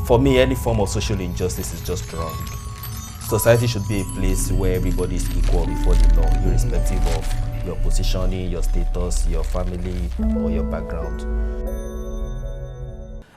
For me, any form of social injustice is just wrong. Society should be a place where everybody is equal before the law, irrespective of your positioning, your status, your family, or your background.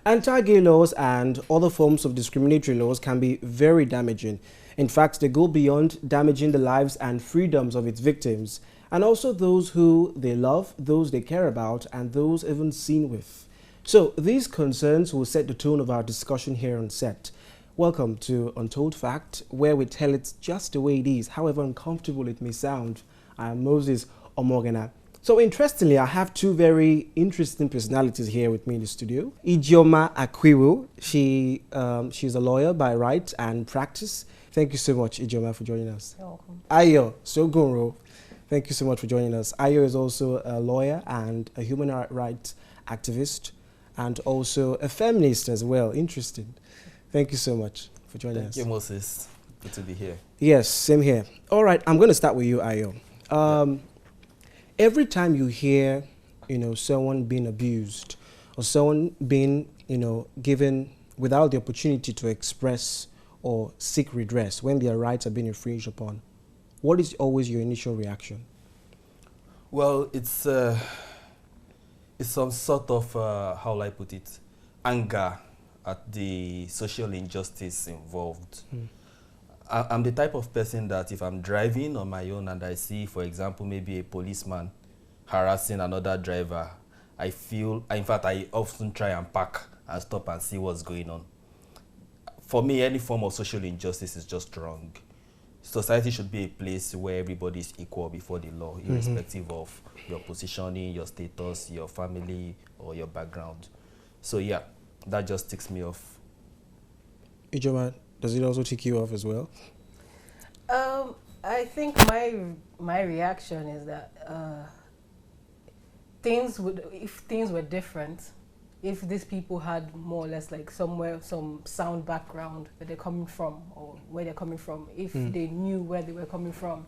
Anti-gay laws and other forms of discriminatory laws can be very damaging. In fact, they go beyond damaging the lives and freedoms of its victims, and also those who they love, those they care about, and those even seen with. So these concerns will set the tone of our discussion here on set. Welcome to Untold Fact, where we tell it just the way it is, however uncomfortable it may sound. I am Moses Omogena. So interestingly, I have two very interesting personalities here with me in the studio. Ijeoma Akwiwu, she's a lawyer by right and practice. Thank you so much, Ijeoma, for joining us. You're welcome. Ayo Sogunro, thank you so much for joining us. Ayo is also a lawyer and a human rights activist, and also a feminist as well. Interesting. Thank you so much for joining us. Thank you, Moses. Good to be here. Yes, same here. All right, I'm going to start with you, Ayo. Every time you hear, someone being abused or someone being, given without the opportunity to express or seek redress when their rights are being infringed upon, what is always your initial reaction? Well, it's some sort of, how will I put it, anger at the social injustice involved. I'm the type of person that if I'm driving on my own and I see, for example, maybe a policeman harassing another driver, I often try and park and stop and see what's going on. For me, any form of social injustice is just wrong. Society should be a place where everybody is equal before the law, irrespective of your positioning, your status, your family, or your background. So yeah, that just ticks me off. Ijeoma, does it also tick you off as well? I think my reaction is that if things were different, if these people had more or less like some sound background that they're coming from or where they're coming from, if they knew where they were coming from,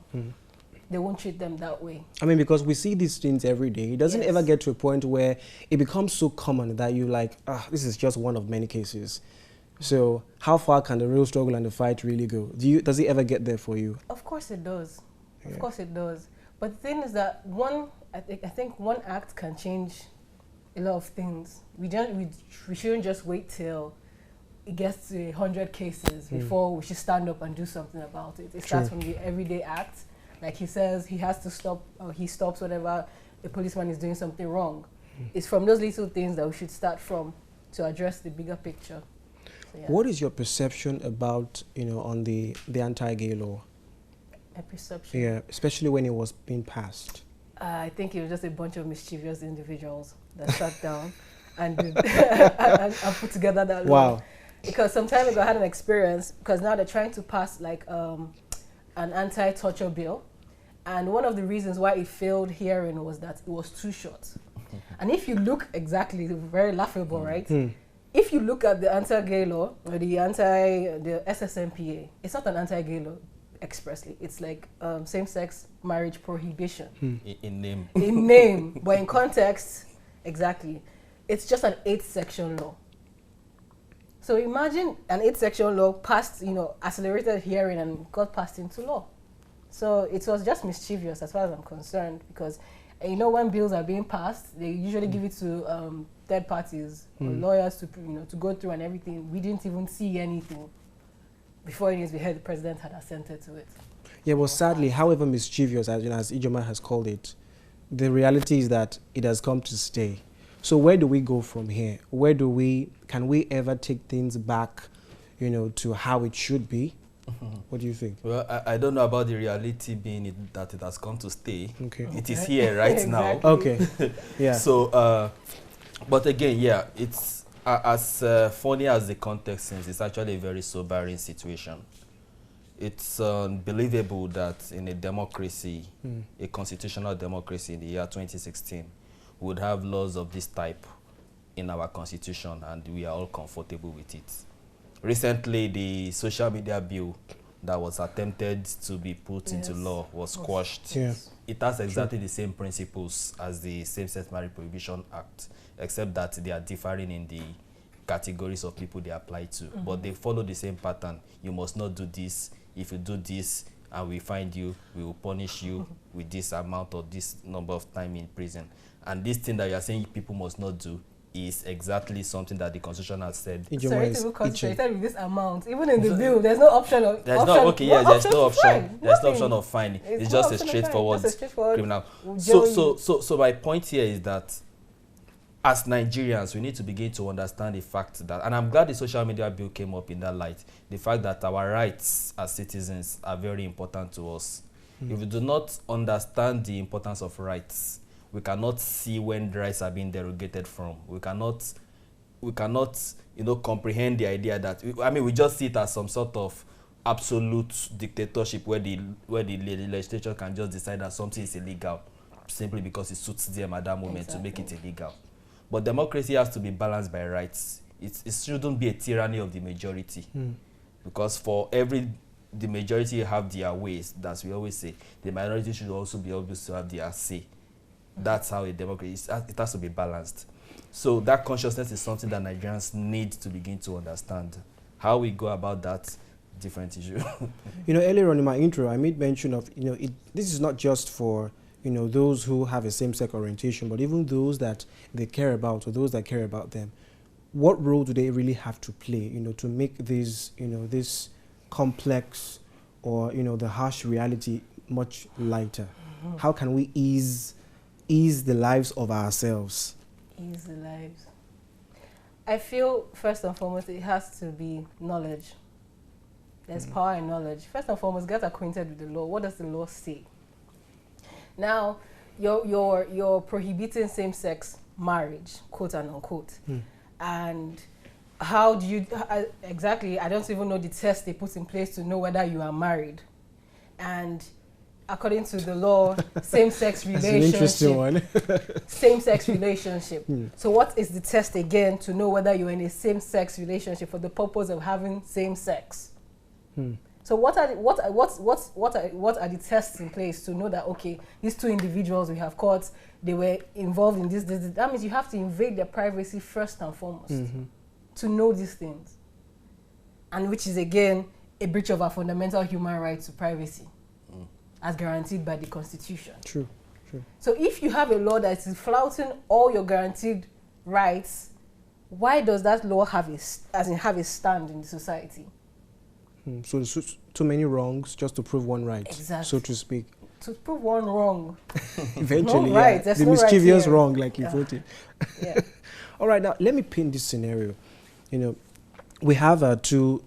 they won't treat them that way. I mean, because we see these things every day. It doesn't ever get to a point where it becomes so common that you're like, this is just one of many cases. So how far can the real struggle and the fight really go? Does it ever get there for you? Of course it does. Yeah. Of course it does. But the thing is that I think one act can change a lot of things. We shouldn't just wait till it gets to 100 cases before we should stand up and do something about it. It starts from the everyday act. Like he says, he has to stop, or he stops whatever a policeman is doing something wrong. It's from those little things that we should start from to address the bigger picture. So, yeah. What is your perception about, on the anti-gay law? A perception? Yeah, especially when it was being passed. I think it was just a bunch of mischievous individuals that sat down and and put together that law. Wow. Because some time ago I had an experience, because now they're trying to pass like an anti-torture bill. And one of the reasons why it failed hearing was that it was too short. And if you look exactly, very laughable, right? If you look at the anti-gay law or the SSMPA, it's not an anti-gay law expressly. It's like same-sex marriage prohibition. In name. In name, but in context, exactly. It's just an 8-section law. So imagine an 8-section law passed, accelerated hearing and got passed into law. So it was just mischievous as far as I'm concerned, because when bills are being passed, they usually give it to third parties or lawyers to go through and everything. We didn't even see anything before we heard the president had assented to it. Yeah, well, sadly, however mischievous, as Ijeoma has called it, the reality is that it has come to stay. So where do we go from here? Can we ever take things back, to how it should be? What do you think? Well, I don't know about the reality being that it has come to stay. Okay. It is here right now. Okay. Yeah. So, but again, yeah, it's as funny as the context is, it's actually a very sobering situation. It's unbelievable that in a democracy, a constitutional democracy in the year 2016, would have laws of this type in our constitution, and we are all comfortable with it. Recently, the social media bill that was attempted to be put into law was squashed. Yeah. It has exactly the same principles as the Same-Sex Marriage Prohibition Act, except that they are differing in the categories of people they apply to, but they follow the same pattern. You must not do this. If you do this and we find you, we will punish you with this amount or this number of time in prison. And this thing that you are saying people must not do is exactly something that the Constitution has said. Sorry to concentrate with this amount. Even in the bill, there's no option of... There's no, okay, yes, there's no option. There's no option of fine. It's just a straightforward criminal. So my point here is that as Nigerians, we need to begin to understand the fact that, and I'm glad the social media bill came up in that light, the fact that our rights as citizens are very important to us. If we do not understand the importance of rights, we cannot see when rights are being derogated from. We cannot, comprehend the idea that, we just see it as some sort of absolute dictatorship where the legislature can just decide that something is illegal simply because it suits them at that moment to make it illegal. But democracy has to be balanced by rights. It shouldn't be a tyranny of the majority. Because for the majority have their ways, as we always say, the minority should also be able to have their say. That's how a democracy is. It has to be balanced. So that consciousness is something that Nigerians need to begin to understand. How we go about that, different issue. Earlier on in my intro, I made mention of, this is not just for those who have a same-sex orientation, but even those that they care about or those that care about them. What role do they really have to play, to make this, this complex or, the harsh reality much lighter? How can we ease the lives of ourselves? Ease the lives. I feel, first and foremost, it has to be knowledge. There's power in knowledge. First and foremost, get acquainted with the law. What does the law say? Now, you're prohibiting same-sex marriage, quote and unquote. And how do you, exactly, I don't even know the test they put in place to know whether you are married. And according to the law, same-sex relationship. That's an interesting one. Same-sex relationship. So what is the test again to know whether you're in a same-sex relationship for the purpose of having same sex? So what are the tests in place to know that, okay, these two individuals we have caught, they were involved in this. That means you have to invade their privacy first and foremost to know these things. And which is, again, a breach of our fundamental human right to privacy as guaranteed by the Constitution. True. So if you have a law that is flouting all your guaranteed rights, why does that law have a stand in the society? So there's too many wrongs just to prove one right, so to speak. To prove one wrong. Eventually, no right. The no mischievous right wrong, like you put it. Yeah. All right, now let me paint this scenario. We have two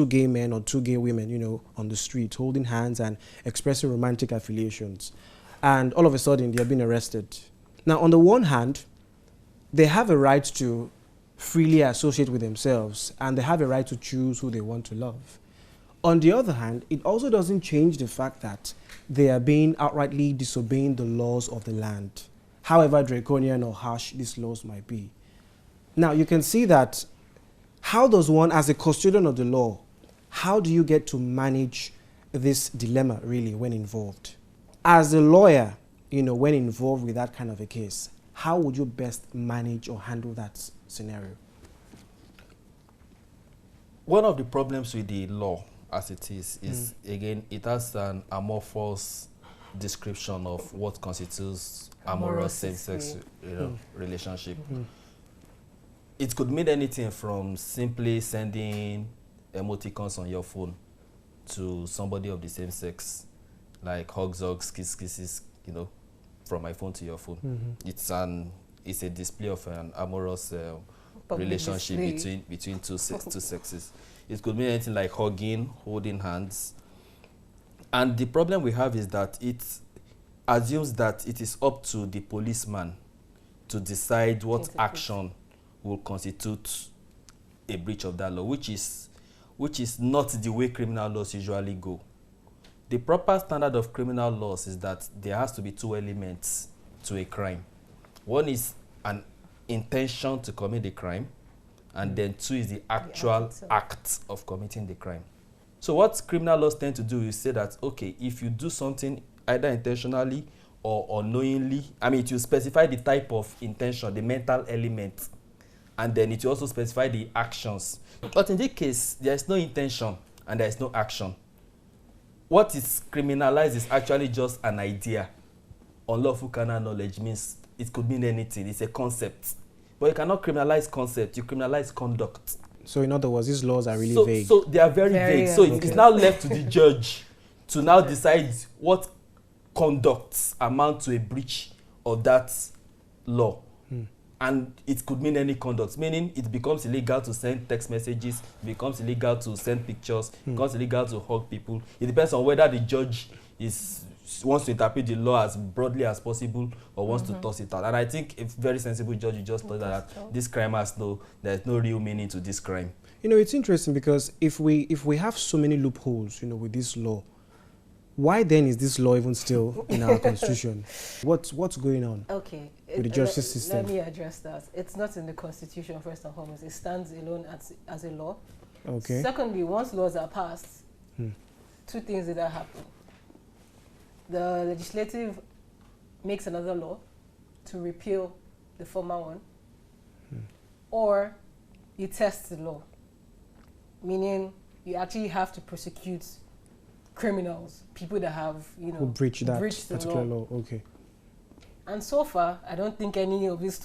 gay men or two gay women, on the street holding hands and expressing romantic affiliations. And all of a sudden, they are being arrested. Now, on the one hand, they have a right to freely associate with themselves, and they have a right to choose who they want to love. On the other hand, it also doesn't change the fact that they are being outrightly disobeying the laws of the land, however draconian or harsh these laws might be. Now, you can see that how does one, as a custodian of the law, how do you get to manage this dilemma really when involved? As a lawyer, when involved with that kind of a case, how would you best manage or handle that scenario? One of the problems with the law as it is again, it has an amorphous description of what constitutes amorous same-sex relationship. It could mean anything from simply sending emoticons on your phone to somebody of the same sex, like hugs, kisses, from my phone to your phone. It's a display of an amorous relationship between two sexes. It could mean anything like hugging, holding hands. And the problem we have is that it assumes that it is up to the policeman to decide what action will constitute a breach of that law, which is not the way criminal laws usually go. The proper standard of criminal laws is that there has to be two elements to a crime. One is an intention to commit the crime, and then two is the actual act of committing the crime. So what criminal laws tend to do is say that, okay, if you do something either intentionally or unknowingly, it will specify the type of intention, the mental element, and then it will also specify the actions. But in this case, there is no intention and there is no action. What is criminalized is actually just an idea. Unlawful carnal knowledge means it could mean anything. It's a concept. But you cannot criminalize concept, you criminalize conduct. So in other words, these laws are really vague. So they are very vague. So it's now left to the judge to now decide what conducts amount to a breach of that law. And it could mean any conduct, meaning it becomes illegal to send text messages, it becomes illegal to send pictures, it becomes illegal to hug people. It depends on whether the judge wants to interpret the law as broadly as possible or wants to toss it out. And I think a very sensible judge will just thought that this crime there's no real meaning to this crime. You know, it's interesting because if we have so many loopholes, you know, with this law, why then is this law even still in our constitution? What's going on? Okay. With the justice system? Let me address that. It's not in the constitution, first and foremost. It stands alone as a law. Okay. Secondly, once laws are passed, two things that happen. The legislative makes another law to repeal the former one, or you test the law, meaning you actually have to prosecute criminals, people that have, you know, who breach that particular law. Okay. And so far, I don't think any of these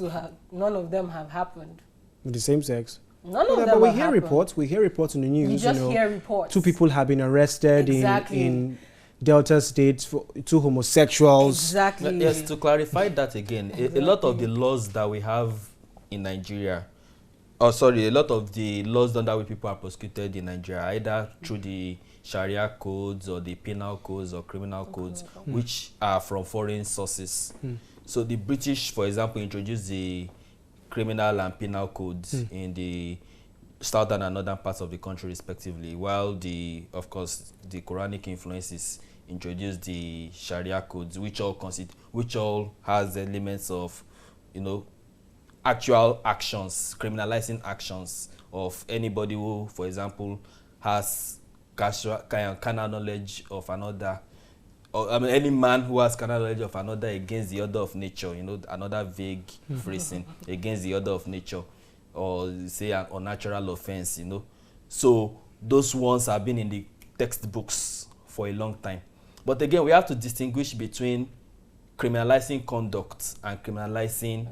none of them have happened. With the same sex? None of them but we have hear happened. reports. We hear reports in the news. You just hear reports. 2 people have been arrested in Delta State for 2 homosexuals. Exactly. Yes, to clarify that again, a lot of the laws that we have in Nigeria, a lot of the laws done that way people are prosecuted in Nigeria, either through the Sharia codes or the penal codes or criminal codes, which are from foreign sources. So the British, for example, introduced the criminal and penal codes in the southern and northern parts of the country respectively, while of course the Quranic influences introduced the Sharia codes, which all has elements of, you know, actual actions, criminalizing actions of anybody who, for example, has carnal knowledge of another, or I mean any man who has carnal knowledge of another against the order of nature, you know, another vague phrasing against the order of nature, or say an unnatural offense, you know. So those ones have been in the textbooks for a long time. But again, we have to distinguish between criminalizing conduct and criminalizing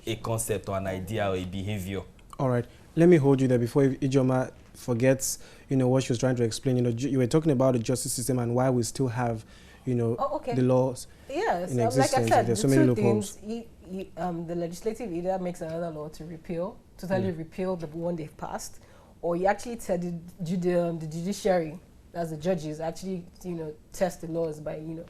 a concept or an idea or a behavior. All right, let me hold you there before Ijoma forgets, you know, what she was trying to explain. You know, you were talking about the justice system and why we still have, you know, the laws in existence. Like I said, there's so many loopholes. The legislative either makes another law to totally repeal the one they've passed, or you actually tell the judiciary, as the judges, actually, you know, test the laws by, you know,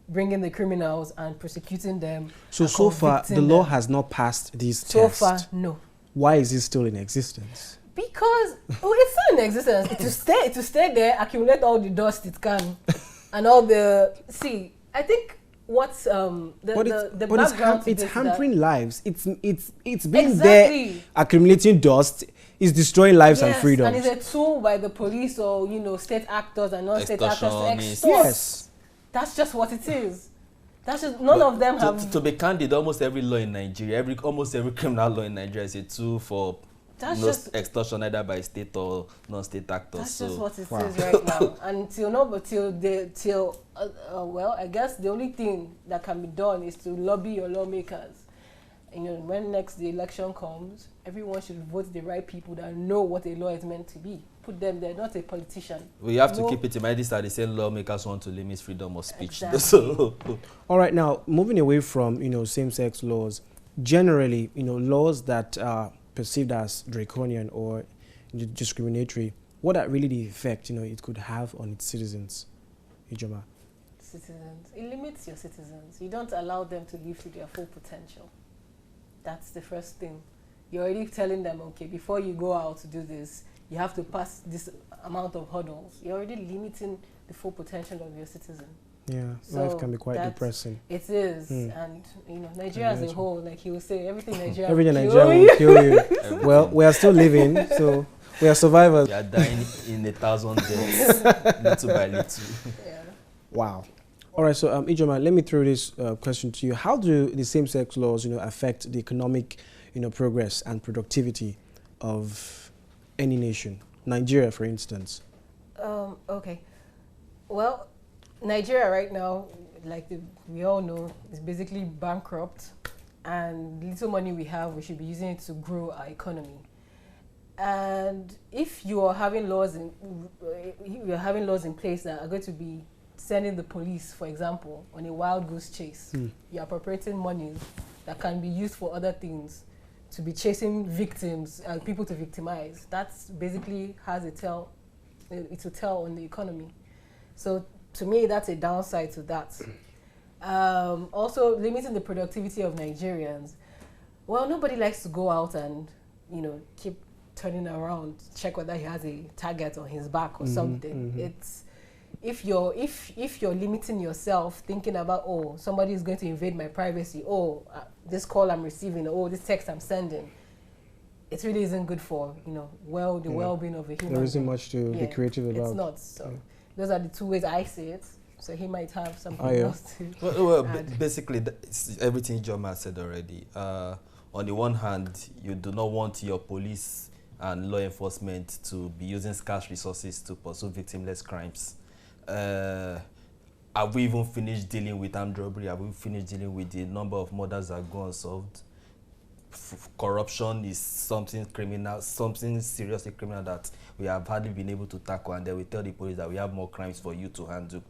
bringing the criminals and prosecuting them. So far, the law has not passed these tests. So far, no. Why is it still in existence? Because it's still in existence. To stay there, accumulate all the dust it can, and all the I think what's the background it's hampering lives. It's been exactly there accumulating dust. It's destroying lives and freedom. And it's a tool by the police or, you know, state actors and non-state actors to extort. Yes. That's just what it is. That's just none of them have. To be candid, almost every law in Nigeria, almost every criminal law in Nigeria is a tool for extortion, either by state or non-state actors. That's just what it is right now. Well, I guess the only thing that can be done is to lobby your lawmakers. And, you know, when next the election comes, everyone should vote the right people that know what a law is meant to be. Put them there, not a politician. We have to keep it in mind. These are the same lawmakers who want to limit freedom of speech. Exactly. All right, now moving away from, you know, same-sex laws, generally, you know, laws that are perceived as draconian or discriminatory, what are really the effect, you know, it could have on its citizens? Ijoma. Citizens. It limits your citizens. You don't allow them to live to their full potential. That's the first thing. You're already telling them, okay, before you go out to do this, you have to pass this amount of hurdles. You're already limiting the full potential of your citizen. Yeah, so life can be quite depressing. It is, and you know, Nigeria as a whole, like he will say, everything Nigeria will kill you. Well, we are still living, so we are survivors. We are dying in 1,000 deaths, little by little. Yeah. Wow. All right, so Ijoma, let me throw this question to you. How do the same-sex laws, affect the economic, progress and productivity of any nation? Nigeria, for instance. Okay. Well, Nigeria right now, we all know, is basically bankrupt, and the little money we have, we should be using it to grow our economy. And if you are having laws in place that are going to be sending the police, for example, on a wild goose chase, you're appropriating money that can be used for other things to be chasing victims and people to victimize. That's basically has it will tell on the economy. So to me, that's a downside to that. Also, limiting the productivity of Nigerians. Well, nobody likes to go out and, keep turning around, check whether he has a target on his back or something. It's if you're limiting yourself, thinking about, oh, somebody is going to invade my privacy, this call I'm receiving, this text I'm sending, it really isn't good for the well-being of a human. There isn't much to be creative about. It's not. So those are the two ways I see it. So he might have something else to add. Basically, that's everything Joma said already. On the one hand, you do not want your police and law enforcement to be using scarce resources to pursue victimless crimes. Have we even finished dealing with armed robbery? Have we finished dealing with the number of murders that go unsolved? Corruption is something criminal, something seriously criminal that we have hardly been able to tackle, and then we tell the police that we have more crimes for you to handle.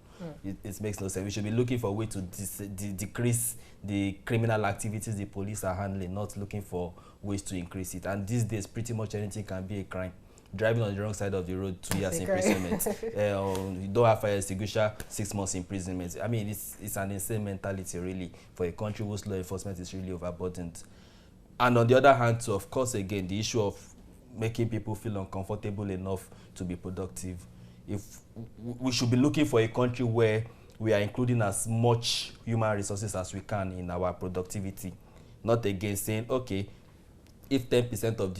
It makes no sense. We should be looking for a way to decrease the criminal activities the police are handling, not looking for ways to increase it. And these days, pretty much anything can be a crime. Driving on the wrong side of the road, 2 years imprisonment. You don't have fire extinguisher, 6 months imprisonment. I mean, it's an insane mentality, really, for a country whose law enforcement is really overburdened. And on the other hand, too, of course, again, the issue of making people feel uncomfortable enough to be productive. If we should be looking for a country where we are including as much human resources as we can in our productivity, not again saying, okay, if 10% of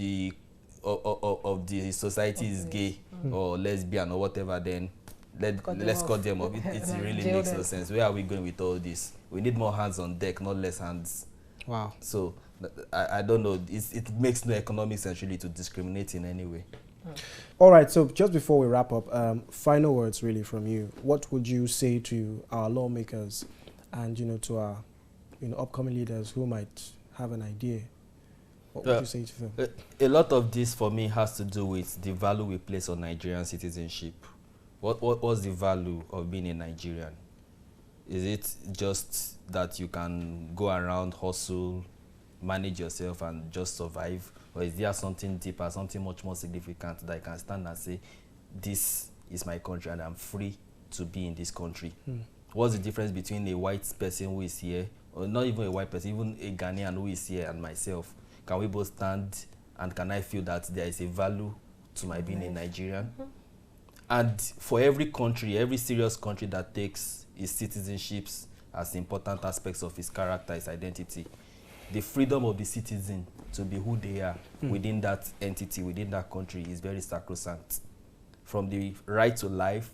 the society is gay or lesbian or whatever, then let's cut them off. It really makes no sense. Where are we going with all this? We need more hands on deck, not less hands. Wow. So I don't know. It makes no economic sense really to discriminate in any way. All right, so just before we wrap up, final words really from you. What would you say to our lawmakers and to our upcoming leaders who might have an idea? What would you say to them? A lot of this for me has to do with the value we place on Nigerian citizenship. What's the value of being a Nigerian? Is it just that you can go around, hustle, manage yourself and just survive? Or is there something deeper, something much more significant that I can stand and say, this is my country and I'm free to be in this country? What's the difference between a white person who is here, or not even a white person, even a Ghanaian who is here and myself? Can we both stand and can I feel that there is a value to my being a Nigerian? And for every country, every serious country that takes its citizenships as important aspects of its character, its identity, the freedom of the citizen to be who they are within that entity, within that country, is very sacrosanct. From the right to life,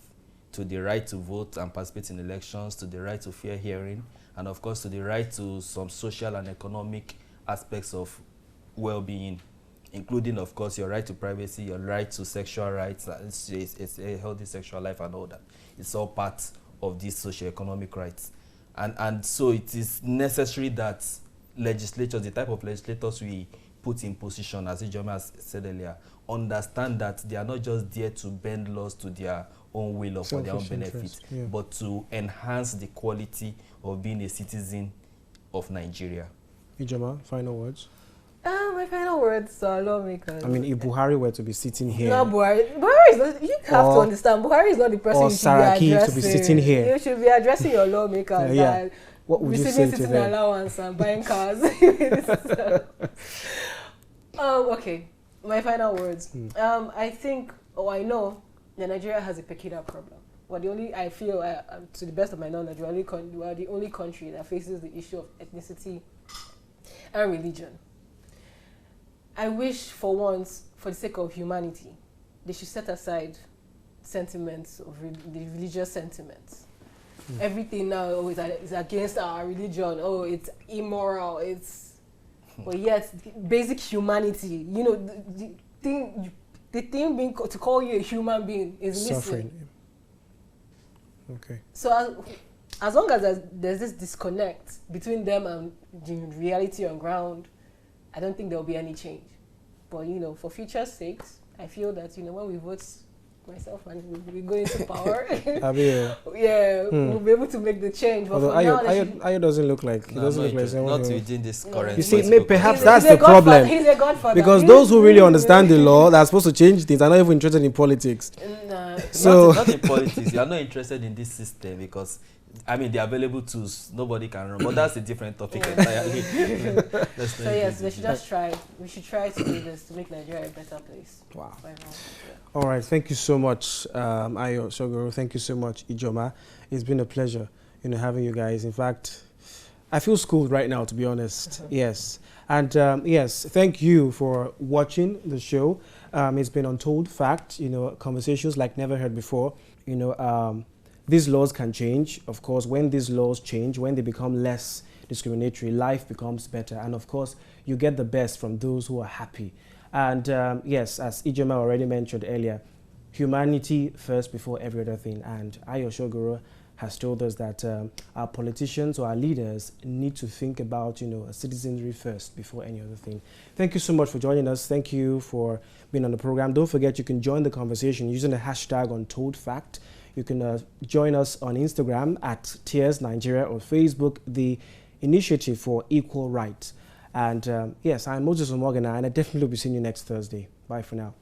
to the right to vote and participate in elections, to the right to fair hearing, and of course to the right to some social and economic aspects of well-being, including of course your right to privacy, your right to sexual rights, it's a healthy sexual life and all that. It's all part of these socio-economic rights. And so it is necessary that legislators, the type of legislators we put in position, as Ijoma said earlier, understand that they are not just there to bend laws to their own will or for their own benefit, but to enhance the quality of being a citizen of Nigeria. Ijoma, final words? My final words are lawmakers. I mean, if Buhari were to be sitting here... No, Buhari is not... You have to understand, Buhari is not the person you should be addressing. To be sitting here. You should be addressing your lawmakers. What would you say to them? Allowance and buying cars. Okay, my final words. I think, I know that Nigeria has a peculiar problem. But I feel, to the best of my knowledge, we are the only country that faces the issue of ethnicity and religion. I wish for once, for the sake of humanity, they should set aside sentiments of the religious sentiments everything now is against our religion. Oh, it's immoral. But yet, basic humanity. You know, the thing being to call you a human being is Suffering. missing. Okay. So as long as there's this disconnect between them and the reality on ground, I don't think there will be any change. But, you know, for future's sakes, I feel that, you know, when we vote, myself and we go into power, we'll be able to make the change. But although Ayo doesn't look like someone not who, within this current. you see, political perhaps He's that's a the problem. He's a godfather. Because those who really understand the law that are supposed to change things are not even interested in politics. Nah. So not in politics. You are not interested in this system because, I mean, the available tools nobody can run. But that's a different topic entirely. So yes, we should just try. We should try to do this to make Nigeria a better place. Wow. For everyone. Yeah. All right, thank you so much, Ayo Shogoro. Thank you so much, Ijoma. It's been a pleasure, you know, having you guys. In fact, I feel schooled right now, to be honest. Yes, and yes, thank you for watching the show. It's been Untold Fact, you know, conversations like never heard before. You know, these laws can change. Of course, when these laws change, when they become less discriminatory, life becomes better, and of course, you get the best from those who are happy. And yes, as Ijoma already mentioned earlier, humanity first before every other thing. And Ayo Shogoro has told us that our politicians or our leaders need to think about, you know, a citizenry first before any other thing. Thank you so much for joining us. Thank you for being on the program. Don't forget you can join the conversation using the hashtag #UntoldFact. You can join us on Instagram at Tears Nigeria or Facebook, the Initiative for Equal Rights. And yes, I'm Moses Omogana, and I definitely will be seeing you next Thursday. Bye for now.